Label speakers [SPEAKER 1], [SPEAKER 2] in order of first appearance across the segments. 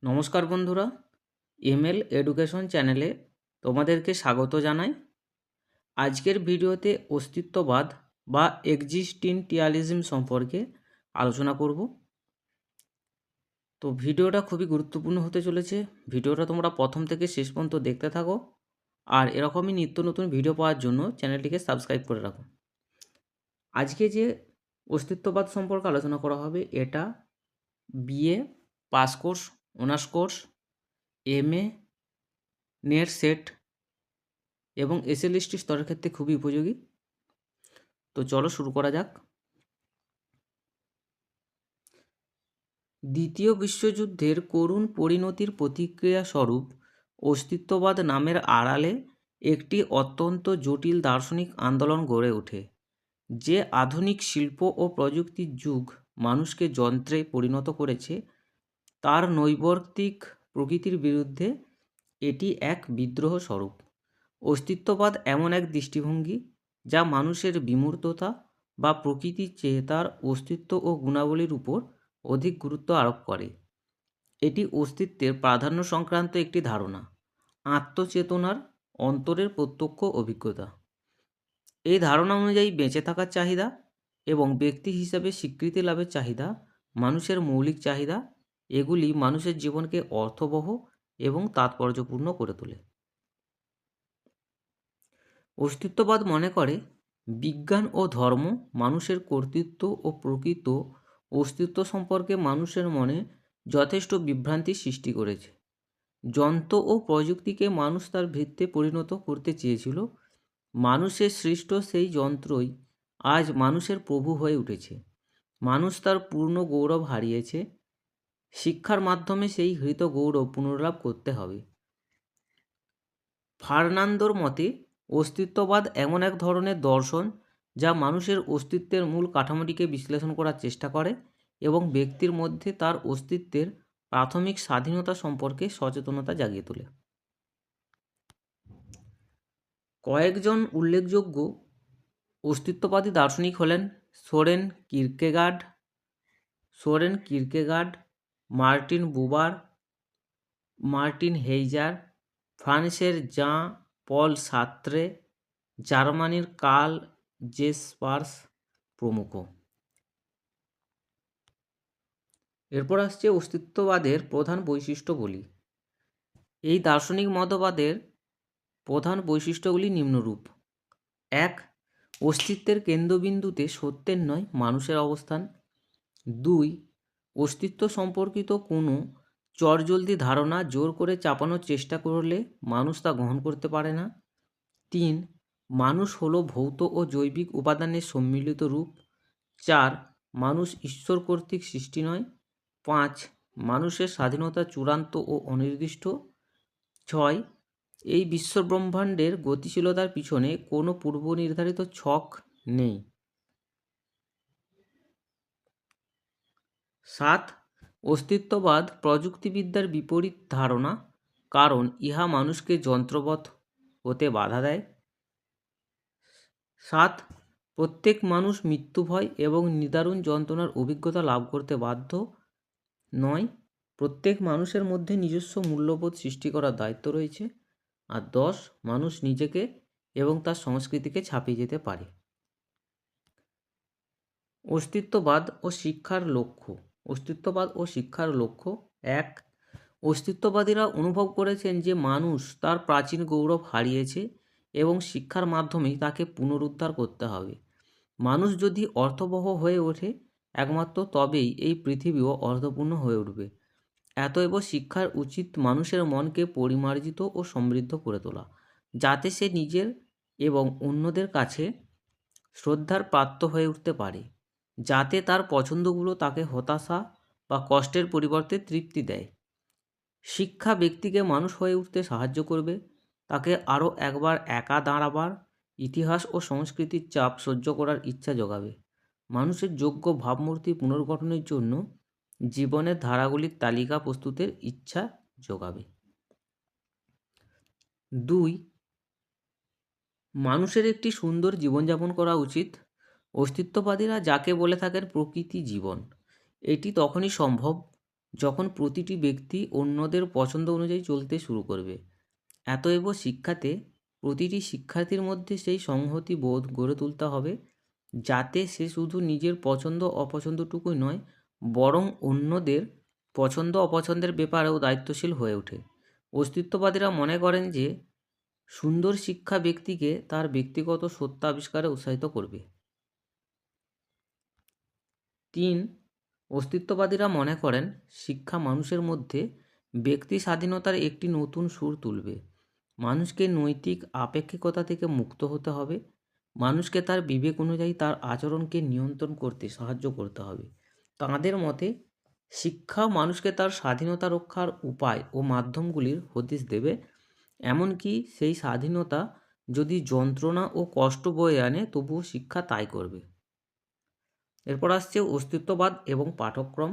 [SPEAKER 1] নমস্কার বন্ধুরা, ML education চ্যানেলে তোমাদেরকে স্বাগত জানাই। আজকের ভিডিওতে অস্তিত্ববাদ বা এক্সিস্টেন্টিয়ালিজম সম্পর্কে আলোচনা করব। তো ভিডিওটা খুবই গুরুত্বপূর্ণ হতে চলেছে। ভিডিওটা তোমরা প্রথম থেকে শেষ পর্যন্ত দেখতে থাকো, আর এরকমই নিত্য নতুন ভিডিও পাওয়ার জন্য চ্যানেলটিকে সাবস্ক্রাইব করে রাখো। আজকে যে অস্তিত্ববাদ সম্পর্কে আলোচনা করা হবে, এটা BA pass course, honours course, MA, NET SET এবং এসএলএসটি স্তরের ক্ষেত্রে খুবই উপযোগী। তো চলো শুরু করা যাক। দ্বিতীয় বিশ্বযুদ্ধের করুণ পরিণতির প্রতিক্রিয়া স্বরূপ অস্তিত্ববাদ নামের আড়ালে একটি অত্যন্ত জটিল দার্শনিক আন্দোলন গড়ে ওঠে, যে আধুনিক শিল্প ও প্রযুক্তির যুগ মানুষকে যন্ত্রে পরিণত করেছে তার নৈবর্তিক প্রকৃতির বিরুদ্ধে এটি এক বিদ্রোহ স্বরূপ। অস্তিত্ববাদ এমন এক দৃষ্টিভঙ্গি যা মানুষের বিমূর্ততা বা প্রকৃতির চেয়ে তার অস্তিত্ব ও গুণাবলীর উপর অধিক গুরুত্ব আরোপ করে। এটি অস্তিত্বের প্রাধান্য সংক্রান্ত একটি ধারণা, আত্মচেতনার অন্তরের প্রত্যক্ষ অভিজ্ঞতা। এই ধারণা অনুযায়ী বেঁচে থাকার চাহিদা এবং ব্যক্তি হিসাবে স্বীকৃতি লাভের চাহিদা মানুষের মৌলিক চাহিদা। এগুলি মানুষের জীবনকে অর্থবহ এবং তাৎপর্যপূর্ণ করে তোলে। অস্তিত্ববাদ মনে করে বিজ্ঞান ও ধর্ম মানুষের কর্তৃত্ব ও প্রকৃত অস্তিত্ব সম্পর্কে মানুষের মনে যথেষ্ট বিভ্রান্তি সৃষ্টি করেছে। যন্ত্র ও প্রযুক্তিকে মানুষ তার ভিত্তে পরিণত করতে চেয়েছিল। মানুষের সৃষ্ট সেই যন্ত্রই আজ মানুষের প্রভু হয়ে উঠেছে। মানুষ তার পূর্ণ গৌরব হারিয়েছে। শিক্ষার মাধ্যমে সেই হৃত গৌরব পুনর্লাভ করতে হবে। ফার্নান্দোর মতে অস্তিত্ববাদ এমন এক ধরনের দর্শন যা মানুষের অস্তিত্বের মূল কাঠামোটিকে বিশ্লেষণ করার চেষ্টা করে এবং ব্যক্তির মধ্যে তার অস্তিত্বের প্রাথমিক স্বাধীনতা সম্পর্কে সচেতনতা জাগিয়ে তোলে। কয়েকজন উল্লেখযোগ্য অস্তিত্ববাদী দার্শনিক হলেন সোরেন কিরকেগার্ড, মার্টিন বুবার, মার্টিন হেইজার, ফ্রান্সের জাঁ পল সার্ত্রে, জার্মানির কার্ল জেসপার্স প্রমুখ। এরপর আসছে অস্তিত্ববাদের প্রধান বৈশিষ্ট্যগুলি। এই দার্শনিক মতবাদের প্রধান বৈশিষ্ট্যগুলি নিম্নরূপ: 1. অস্তিত্বের কেন্দ্রবিন্দুতে সত্যের নয় মানুষের অবস্থান। 2. অস্তিত্ব সম্পর্কিত কোনো চটজলদি ধারণা জোর করে চাপানোর চেষ্টা করলে মানুষ তা গ্রহণ করতে পারে না। 3. মানুষ হলো ভৌত ও জৈবিক উপাদানের সম্মিলিত রূপ। 4. মানুষ ঈশ্বর কর্তৃক সৃষ্টি নয়। 5. মানুষের স্বাধীনতা চূড়ান্ত ও অনির্দিষ্ট। 6. এই বিশ্বব্রহ্মাণ্ডের গতিশীলতার পিছনে কোনো পূর্বনির্ধারিত ছক নেই। 7. অস্তিত্ববাদ প্রযুক্তিবিদ্যার বিপরীত ধারণা, কারণ ইহা মানুষকে যন্ত্রবৎ হতে বাধা দেয়। 7. প্রত্যেক মানুষ মৃত্যুভয় এবং নিদারুণ যন্ত্রণার অভিজ্ঞতা লাভ করতে বাধ্য। 9. প্রত্যেক মানুষের মধ্যে নিজস্ব মূল্যবোধ সৃষ্টি করার দায়িত্ব রয়েছে। আর 10. মানুষ নিজেকে এবং তার সংস্কৃতিকে ছাপিয়ে যেতে পারে। অস্তিত্ববাদ ও শিক্ষার লক্ষ্য। অস্তিত্ববাদ ও শিক্ষার লক্ষ্য: 1. অস্তিত্ববাদীরা অনুভব করেছেন যে মানুষ তার প্রাচীন গৌরব হারিয়েছে এবং শিক্ষার মাধ্যমেই তাকে পুনরুদ্ধার করতে হবে। মানুষ যদি অর্থবহ হয়ে ওঠে একমাত্র তবেই এই পৃথিবীও অর্থপূর্ণ হয়ে উঠবে। অতএব শিক্ষার উচিত মানুষের মনকে পরিমার্জিত ও সমৃদ্ধ করে তোলা, যাতে সে নিজের এবং অন্যদের কাছে শ্রদ্ধার পাত্র হয়ে উঠতে পারে, যাতে তার পছন্দগুলো তাকে হতাশা বা কষ্টের পরিবর্তে তৃপ্তি দেয়। শিক্ষা ব্যক্তিকে মানুষ হয়ে উঠতে সাহায্য করবে, তাকে আরও একবার একা দাঁড়াবার, ইতিহাস ও সংস্কৃতির চাপ সহ্য করার ইচ্ছা জোগাবে, মানুষের যোগ্য ভাবমূর্তি পুনর্গঠনের জন্য জীবনের ধারাগুলির তালিকা প্রস্তুতের ইচ্ছা জোগাবে। 2. মানুষের একটি সুন্দর জীবনযাপন করা উচিত। অস্তিত্ববাদীরা যাকে বলে থাকেন প্রকৃতি জীবন, এটি তখনই সম্ভব যখন প্রতিটি ব্যক্তি অন্যদের পছন্দ অনুযায়ী চলতে শুরু করবে। অতএব শিক্ষাতে প্রতিটি শিক্ষার্থীর মধ্যে সেই সংহতি বোধ গড়ে তুলতে হবে, যাতে সে শুধু নিজের পছন্দ অপছন্দটুকুই নয়, বরং অন্যদের পছন্দ অপছন্দের ব্যাপারেও দায়িত্বশীল হয়ে ওঠে। অস্তিত্ববাদীরা মনে করেন যে সুন্দর শিক্ষা ব্যক্তিকে তার ব্যক্তিগত সত্য আবিষ্কারে উৎসাহিত করবে। 3, অস্তিত্ববাদীরা মনে করেন শিক্ষা মানুষের মধ্যে ব্যক্তি স্বাধীনতার একটি নতুন সুর তুলবে। মানুষকে নৈতিক আপেক্ষিকতা থেকে মুক্ত হতে হবে। মানুষকে তার বিবেক অনুযায়ী তার আচরণকে নিয়ন্ত্রণ করতে সাহায্য করতে হবে। তাঁদের মতে শিক্ষা মানুষকে তার স্বাধীনতা রক্ষার উপায় ও মাধ্যমগুলির হদিশ দেবে, এমনকি সেই স্বাধীনতা যদি যন্ত্রণা ও কষ্ট বয়ে আনে তবুও শিক্ষা তাই করবে। এরপর আসছে অস্তিত্ববাদ এবং পাঠ্যক্রম।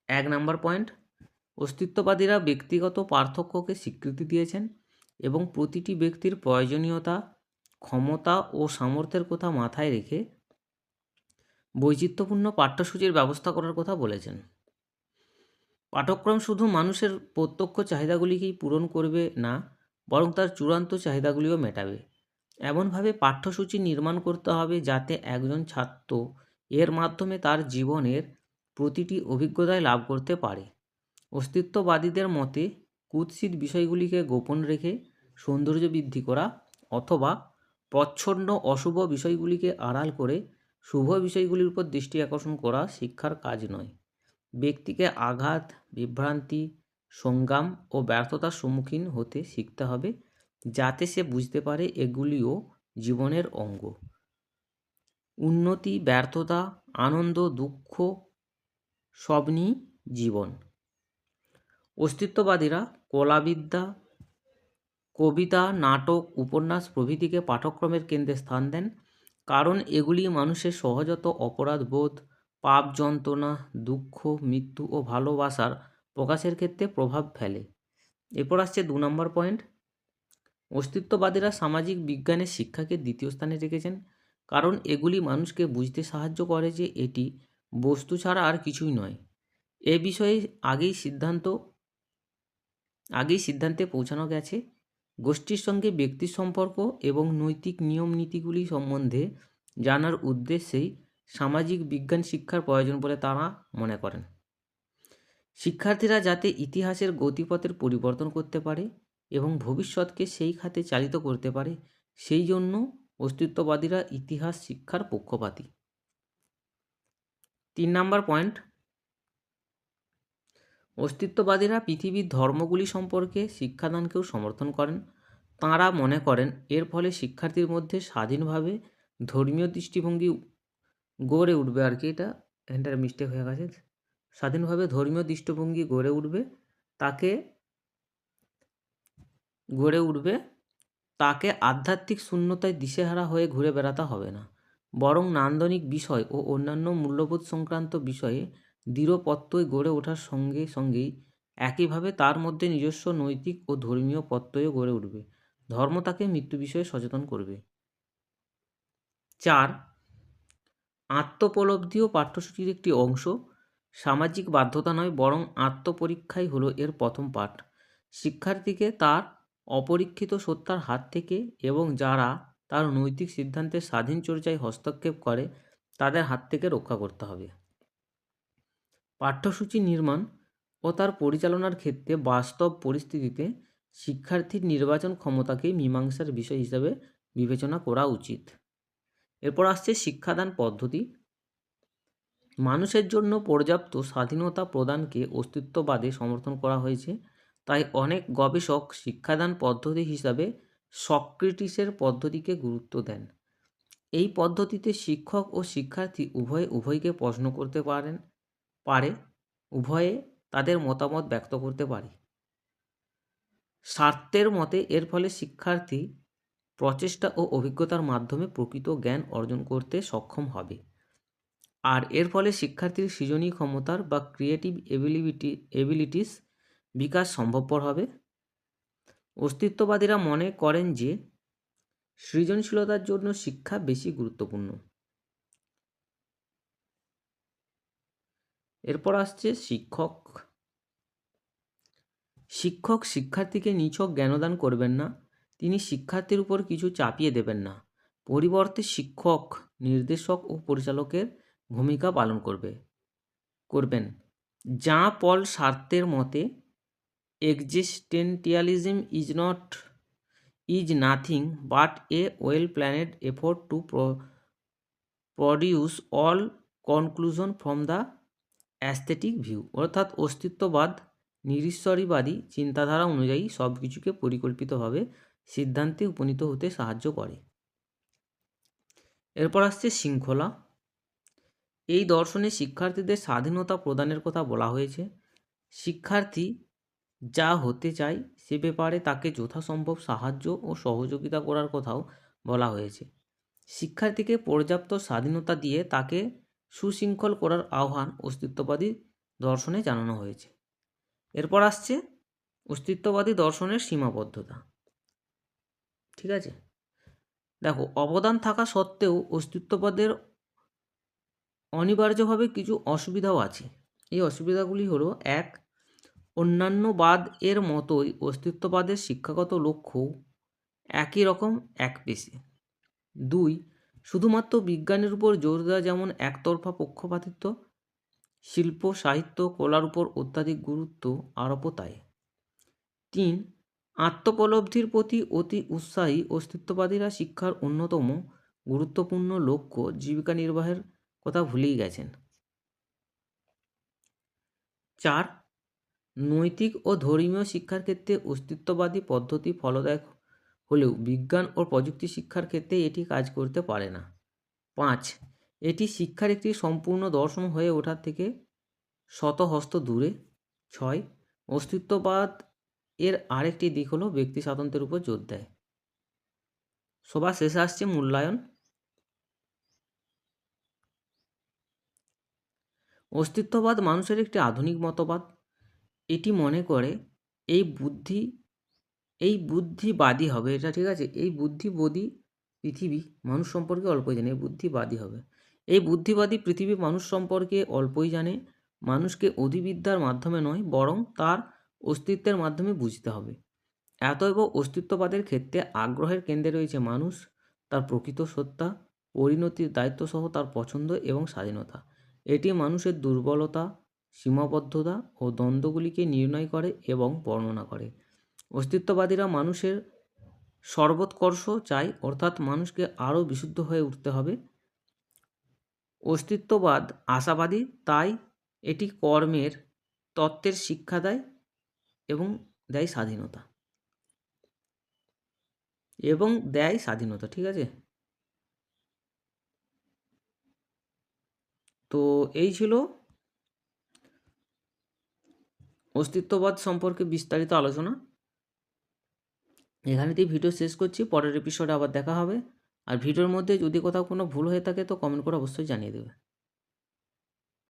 [SPEAKER 1] 1 নম্বর পয়েন্ট, অস্তিত্ববাদীরা ব্যক্তিগত পার্থক্যকে স্বীকৃতি দিয়েছেন এবং প্রতিটি ব্যক্তির প্রয়োজনীয়তা, ক্ষমতা ও সামর্থ্যের কথা মাথায় রেখে বৈচিত্র্যপূর্ণ পাঠ্যসূচির ব্যবস্থা করার কথা বলেছেন। পাঠ্যক্রম শুধু মানুষের প্রত্যক্ষ চাহিদাগুলিকেই পূরণ করবে না, বরং তার চূড়ান্ত চাহিদাগুলিও মেটাবে। এমনভাবে পাঠ্যসূচি নির্মাণ করতে হবে যাতে একজন ছাত্র এর মাধ্যমে তার জীবনের প্রতিটি অভিজ্ঞতায় লাভ করতে পারে। অস্তিত্ববাদীদের মতে কুৎসিত বিষয়গুলিকে গোপন রেখে সৌন্দর্য বৃদ্ধি করা অথবা প্রচ্ছন্ন অশুভ বিষয়গুলিকে আড়াল করে শুভ বিষয়গুলির উপর দৃষ্টি আকর্ষণ করা শিক্ষার কাজ নয়। ব্যক্তিকে আঘাত, বিভ্রান্তি, সংগ্রাম ও ব্যর্থতার সম্মুখীন হতে শিখতে হবে, যাতে সে বুঝতে পারে এগুলিও জীবনের অঙ্গ। উন্নতি, ব্যর্থতা, আনন্দ, দুঃখ সব নিয়েই জীবন। অস্তিত্ববাদীরা কলাবিদ্যা, কবিতা, নাটক, উপন্যাস প্রভৃতিকে পাঠ্যক্রমের কেন্দ্রে স্থান দেন, কারণ এগুলি মানুষের সহজাত অপরাধবোধ, পাপ, যন্ত্রণা, দুঃখ, মৃত্যু ও ভালোবাসার প্রকাশের ক্ষেত্রে প্রভাব ফেলে। এরপর আসছে 2 নম্বর পয়েন্ট, অস্তিত্ববাদীরা সামাজিক বিজ্ঞানের শিক্ষাকে দ্বিতীয় স্থানে রেখেছেন, কারণ এগুলি মানুষকে বুঝতে সাহায্য করে যে এটি বস্তু ছাড়া আর কিছুই নয়। এ বিষয়ে আগেই সিদ্ধান্তে পৌঁছানো গেছে। গোষ্ঠীর সঙ্গে ব্যক্তির সম্পর্ক এবং নৈতিক নিয়ম নীতিগুলি সম্বন্ধে জানার উদ্দেশ্যেই সামাজিক বিজ্ঞান শিক্ষার প্রয়োজন বলে তারা মনে করেন। শিক্ষার্থীরা যাতে ইতিহাসের গতিপথের পরিবর্তন করতে পারে এবং ভবিষ্যৎকে সেই খাতে চালিত করতে পারে, সেই জন্য অস্তিত্ববাদীরা ইতিহাস শিক্ষার পক্ষপাতী। 3 নম্বর পয়েন্ট, অস্তিত্ববাদীরা পৃথিবীর ধর্মগুলি সম্পর্কে শিক্ষাদানকেও সমর্থন করেন। তাঁরা মনে করেন এর ফলে শিক্ষার্থীর মধ্যে স্বাধীনভাবে ধর্মীয় দৃষ্টিভঙ্গি গড়ে উঠবে। এটা মিস্টেক হয়ে গেছে। স্বাধীনভাবে ধর্মীয় দৃষ্টিভঙ্গি গড়ে উঠবে, তাকে আধ্যাত্মিক শূন্যতায় দিশেহারা হয়ে ঘুরে বেড়াতে হবে না, বরং নান্দনিক বিষয় ও অন্যান্য মূল্যবোধ সংক্রান্ত বিষয়ে দৃঢ় প্রত্যয় গড়ে ওঠার সঙ্গে সঙ্গেই একইভাবে তার মধ্যে নিজস্ব নৈতিক ও ধর্মীয় প্রত্যয়ও গড়ে উঠবে। ধর্ম তাকে মৃত্যু বিষয়ে সচেতন করবে। 4, আত্মোপলব্ধিও পাঠ্যসূচির একটি অংশ। সামাজিক বাধ্যতা নয়, বরং আত্মপরীক্ষাই হলো এর প্রথম পাঠ। শিক্ষার্থীকে তার অপরীক্ষিত সত্তার হাত থেকে এবং যারা তার নৈতিক সিদ্ধান্তের স্বাধীন চর্চায় হস্তক্ষেপ করে তাদের হাত থেকে রক্ষা করতে হবে। পাঠ্যসূচি নির্মাণ ও তার পরিচালনার ক্ষেত্রে বাস্তব পরিস্থিতিতে শিক্ষার্থীর নির্বাচন ক্ষমতাকে মীমাংসার বিষয় হিসাবে বিবেচনা করা উচিত। এরপর আসছে শিক্ষাদান পদ্ধতি। মানুষের জন্য পর্যাপ্ত স্বাধীনতা প্রদানকে অস্তিত্ববাদে সমর্থন করা হয়েছে, তাই অনেক গবেষক শিক্ষাদান পদ্ধতি হিসাবে সক্রেটিসের পদ্ধতিকে গুরুত্ব দেন। এই পদ্ধতিতে শিক্ষক ও শিক্ষার্থী উভয়কে প্রশ্ন করতে পারে, উভয়ে তাদের মতামত ব্যক্ত করতে পারে। সার্ত্রের মতে এর ফলে শিক্ষার্থী প্রচেষ্টা ও অভিজ্ঞতার মাধ্যমে প্রকৃত জ্ঞান অর্জন করতে সক্ষম হবে, আর এর ফলে শিক্ষার্থীর সৃজনী ক্ষমতার বা ক্রিয়েটিভ এবিলিটিস বিকাশ সম্ভবপর হবে। অস্তিত্ববাদীরা মনে করেন যে সৃজনশীলতার জন্য শিক্ষা বেশি গুরুত্বপূর্ণ। এরপর আসছে শিক্ষক। শিক্ষক শিক্ষার্থীকে নিছক জ্ঞানদান করবেন না, তিনি শিক্ষার্থীর উপর কিছু চাপিয়ে দেবেন না, পরিবর্তে শিক্ষক নির্দেশক ও পরিচালকের ভূমিকা পালন করবেন। জাঁ পল সার্ত্রের মতে existentialism is nothing but a well planned effort to produce all conclusion from the aesthetic view, অর্থাৎ অস্তিত্ববাদ নিরীশ্বরবাদী চিন্তাধারা অনুযায়ী সব কিছুকে পরিকল্পিতভাবে সিদ্ধান্তে উপনীত হতে সাহায্য করে। এরপর আসছে শৃঙ্খলা। এই দর্শনে শিক্ষার্থীদের স্বাধীনতা প্রদানের কথা বলা হয়েছে। শিক্ষার্থী যা হতে চায় সে ব্যাপারে তাকে যথাসম্ভব সাহায্য ও সহযোগিতা করার কথাও বলা হয়েছে। শিক্ষার্থীকে পর্যাপ্ত স্বাধীনতা দিয়ে তাকে সুশৃঙ্খল করার আহ্বান অস্তিত্ববাদী দর্শনে জানানো হয়েছে। এরপর আসছে অস্তিত্ববাদী দর্শনের সীমাবদ্ধতা। ঠিক আছে, দেখো, অবদান থাকা সত্ত্বেও অস্তিত্ববাদের অনিবার্যভাবে কিছু অসুবিধাও আছে। এই অসুবিধাগুলি হলো: 1. অন্যান্য বাদ এর মতোই অস্তিত্ববাদের শিক্ষাগত লক্ষ্য একই রকম একপেশে। 2. শুধুমাত্র বিজ্ঞানের উপর জোর দেওয়া যেমন একতরফা পক্ষপাতিত্ব, শিল্প সাহিত্য কলার উপর অত্যাধিক গুরুত্ব আরোপও তাই। 3. আত্মোপলব্ধির প্রতি অতি উৎসাহী অস্তিত্ববাদীরা শিক্ষার অন্যতম গুরুত্বপূর্ণ লক্ষ্য জীবিকা নির্বাহের কথা ভুলেই গেছেন। 4. নৈতিক ও ধর্মীয় শিক্ষার ক্ষেত্রে অস্তিত্ববাদী পদ্ধতি ফলদায়ক হলেও বিজ্ঞান ও প্রযুক্তি শিক্ষার ক্ষেত্রে এটি কাজ করতে পারে না। 5. এটি শিক্ষার একটি সম্পূর্ণ দর্শন হয়ে ওঠার থেকে শতহস্ত দূরে। 6. অস্তিত্ববাদ এর আরেকটি দিক হলো ব্যক্তি স্বাতন্ত্র্যের উপর জোর দেয়। সবার শেষে আসছে মূল্যায়ন। অস্তিত্ববাদ মানুষের একটি আধুনিক মতবাদ। এটি মনে করে এই বুদ্ধিবাদী হবে, এটা ঠিক আছে, এই বুদ্ধিবাদী পৃথিবী মানুষ সম্পর্কে অল্পই জানে, এই বুদ্ধিবাদী হবে। এই বুদ্ধিবাদী পৃথিবী মানুষ সম্পর্কে অল্পই জানে। মানুষকে অধিবিদ্যার মাধ্যমে নয় বরং তার অস্তিত্বের মাধ্যমে বুঝতে হবে। অতএব অস্তিত্ববাদের ক্ষেত্রে আগ্রহের কেন্দ্রে রয়েছে মানুষ, তার প্রকৃত সত্তা, পরিণতির দায়িত্বসহ তার পছন্দ এবং স্বাধীনতা। এটি মানুষের দুর্বলতা, সীমাবদ্ধতা ও দ্বন্দ্বগুলিকে নির্ণয় করে এবং বর্ণনা করে। অস্তিত্ববাদীরা মানুষের সর্বোৎকর্ষ চায়, অর্থাৎ মানুষকে আরও বিশুদ্ধ হয়ে উঠতে হবে। অস্তিত্ববাদ আশাবাদী, তাই এটি কর্মের তত্ত্বের শিক্ষা দেয় এবং দেয় স্বাধীনতা। ঠিক আছে, তো এই ছিল অস্তিত্ববাদ সম্পর্কে বিস্তারিত আলোচনা। এখানেতেই ভিডিও শেষ করছি, পরের এপিসোডে আবার দেখা হবে। আর ভিডিওর মধ্যে যদি কোথাও কোনো ভুল হয়ে থাকে তো কমেন্ট করে অবশ্যই জানিয়ে দেবে।